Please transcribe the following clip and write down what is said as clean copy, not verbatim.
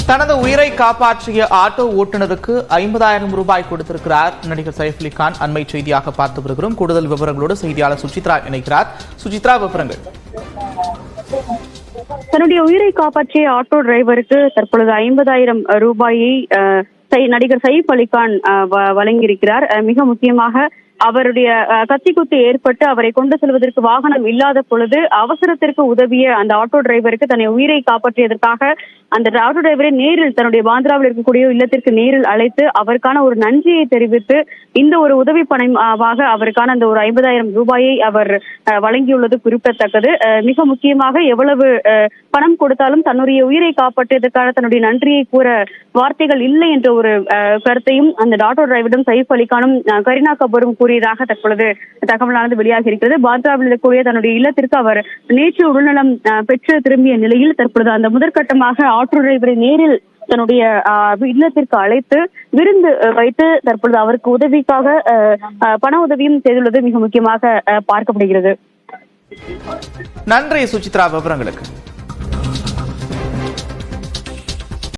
தனது உயிரை காப்பாற்றிய ஆட்டோ ஓட்டுநருக்கு 50,000 ரூபாய் கொடுத்திருக்கிறார் நடிகர் சைஃப் அலி கான். அண்மை செய்தியாக பார்த்து வருகிறோம். கூடுதல் விவரங்களோடு செய்தியாளர் சுசித்ரா இணைக்கிறார். சுசித்ரா, விவரங்கள். தன்னுடைய உயிரை காப்பாற்றிய ஆட்டோ டிரைவருக்கு தற்பொழுது 50,000 ரூபாயை நடிகர் சைஃப் அலி கான் வழங்கியிருக்கிறார். மிக முக்கியமாக அவருடைய கத்திக்குத்து ஏற்பட்டு அவரை கொண்டு செல்வதற்கு வாகனம் இல்லாத பொழுது அவசரத்திற்கு உதவிய அந்த ஆட்டோ டிரைவருக்கு தன்னை உயிரை காப்பாற்றியதற்காக அந்த ஆட்டோ டிரைவரை நேரில் தன்னுடைய பாந்திராவில் இருக்கக்கூடிய இல்லத்திற்கு நேரில் அழைத்து அவருக்கான ஒரு நன்றியை தெரிவித்து இந்த ஒரு உதவி பணமாக அவருக்கான அந்த ஒரு 50,000 ரூபாயை அவர் வழங்கியுள்ளது குறிப்பிடத்தக்கது. மிக முக்கியமாக எவ்வளவு பணம் கொடுத்தாலும் தன்னுடைய உயிரை காப்பாற்றியதற்கான தன்னுடைய நன்றியை கூற வார்த்தைகள் இல்லை என்ற ஒரு கருத்தையும் அந்த ஆட்டோ டிரைவரிடம் சைஃப் அலி கானும் கரீனா கபூரும் கூறியதாக தற்பொழுது தகவலானது வெளியாகி இருக்கிறது. பாந்திராவில் இருக்கக்கூடிய தன்னுடைய இல்லத்திற்கு அவர் நேற்று உடல்நலம் பெற்று திரும்பிய நிலையில் தற்பொழுது அந்த முதற்கட்டமாக ஆட்டோ டிரைவரை நேரில் தன்னுடைய இல்லத்திற்கு அழைத்து விருந்து வைத்து தற்பொழுது அவருக்கு உதவிக்காக பண உதவியும் செய்துள்ளது மிக முக்கியமாக பார்க்கப்படுகிறது. நன்றி சுசித்ரா, விவரங்களுக்கு.